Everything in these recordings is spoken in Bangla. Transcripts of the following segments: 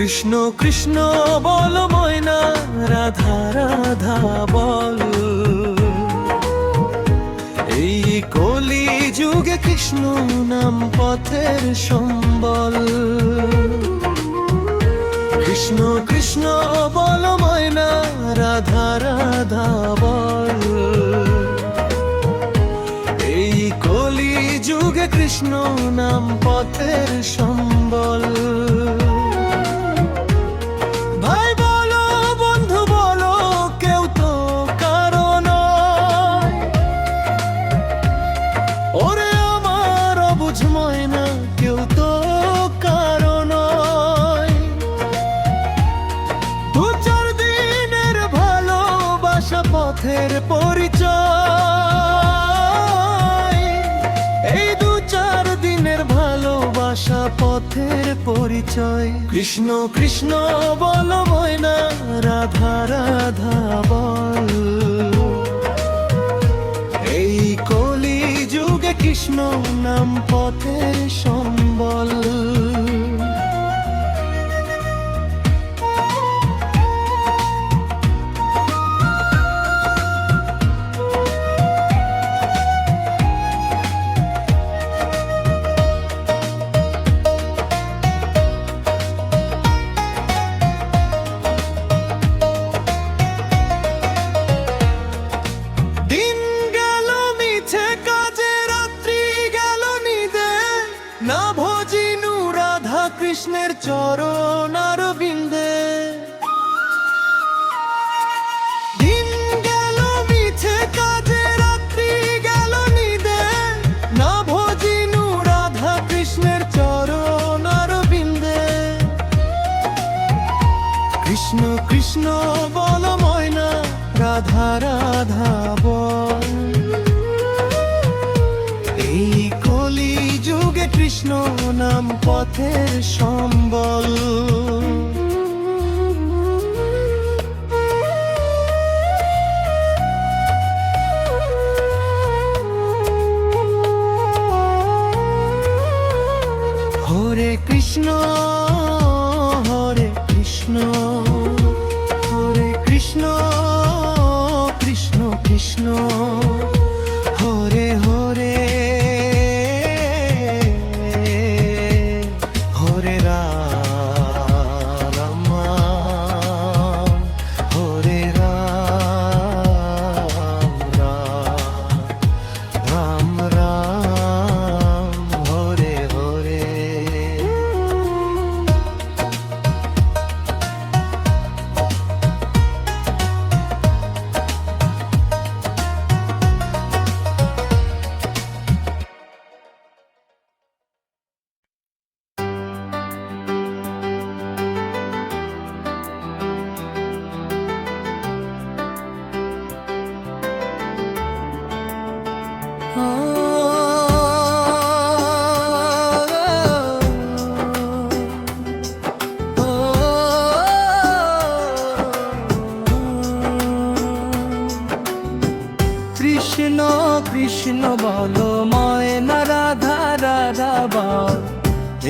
কৃষ্ণ কৃষ্ণ বল ময়না, রাধা রাধা বল। এই কলি যুগে কৃষ্ণ নাম পথের সম্বল। কৃষ্ণ কৃষ্ণ বল ময়না, রাধা রাধা বল। এই কলি যুগে কৃষ্ণ নাম পথের সম্বল। ভাই বলো বন্ধু বলো, কেউ তো কারো নয়। ওরে আমার অবুঝ ময়না, কেউ তো কারো নয়। দু চার দিনের ভালোবাসা পথের পরিচয়। এই দু চার দিনের ভালোবাসা পথের পরিচয়। কৃষ্ণ কৃষ্ণ বল ময়না, রাধা রাধা বল। এই কলি যুগে কৃষ্ণ নাম পথের সম্বল। না ভজিনু রাধা কৃষ্ণের চরণ আরবিন্দে। দিন গেল মিছে কাজে, রাত্রি গেল নিদে। না ভজিনু রাধা কৃষ্ণের চরণ আরবিন্দে। কৃষ্ণ কৃষ্ণ বল ময়না, রাধা রাধা বল। এই কলি যুগে কৃষ্ণ নাম পথের সম্বল। হরে কৃষ্ণ হরে কৃষ্ণ, হরে কৃষ্ণ কৃষ্ণ কৃষ্ণ, হরে হরে হরে রাম হরে রাম রাম রাম হরে হরে। কৃষ্ণ কৃষ্ণ বলো ময়না, রাধা রাধা বল।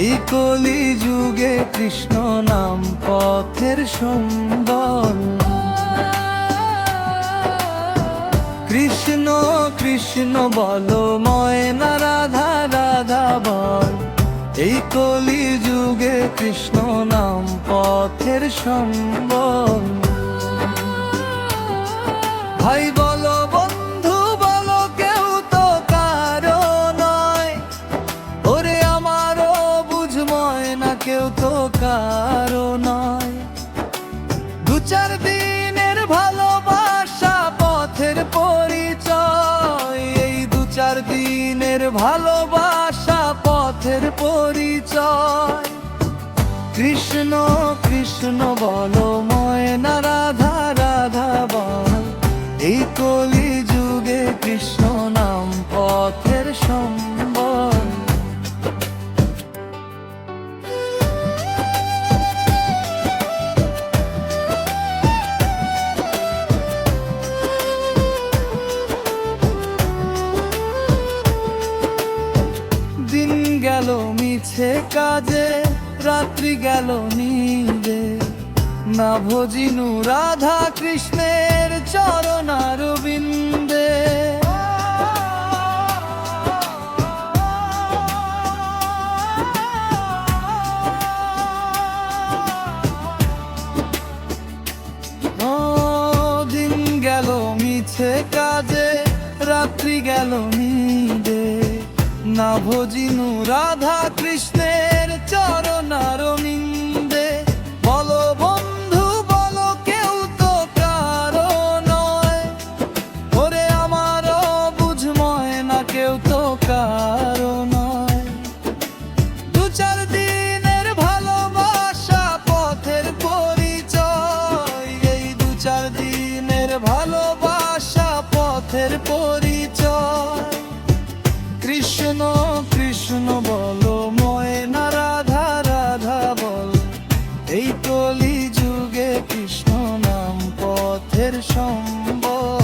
এই কলি যুগে কৃষ্ণ নাম পথের সম্বল। কৃষ্ণ কৃষ্ণ বলো ময়না, রাধা রাধা বল। এই কলি যুগে কৃষ্ণ নাম পথের সম্বল। ভাই বলো বন্ধু বলো, কেউ তো কারো নয়। ওরে আমারও বুঝ ময়না, কেউ তো কারো নয়। দু চার দিনের ভালোবাসা পথের পরিচয়। এই দু চার দিনের ভালোবাসা পথের পরিচয়। কৃষ্ণ কৃষ্ণ বলো ময়না, রাধা রাধা বল। এই কলি যুগে কৃষ্ণ নাম পথের সম্বল। দিন গেল মিছে কাজে, রাত্রি গেল নীলে, না ভজিনু রাধা কৃষ্ণের চরণারবিন্দে। দিন গেল মিছে কাজে, রাত্রি গেল নীলে, না ভজিনু রাধা কৃষ্ণের চরণারবিন্দে। বলো বন্ধু বলো, কেউ তো কারো নয়, ওরে আমারও বুঝময় না, কেউ তো কারো নয়। দু চার দিনের ভালোবাসা পথের পরিচয়, এই দু চার দিনের ভালোবাসা পথের পরিচয়। কৃষ্ণ কৃষ্ণ বলো, ময়না রাধা রাধা বল, এই কলি যুগে কৃষ্ণ নাম পথের সম্বল।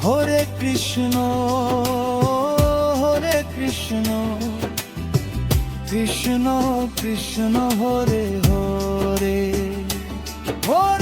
হরে কৃষ্ণ হরে কৃষ্ণ, কৃষ্ণ কৃষ্ণ হরে হরে হরে।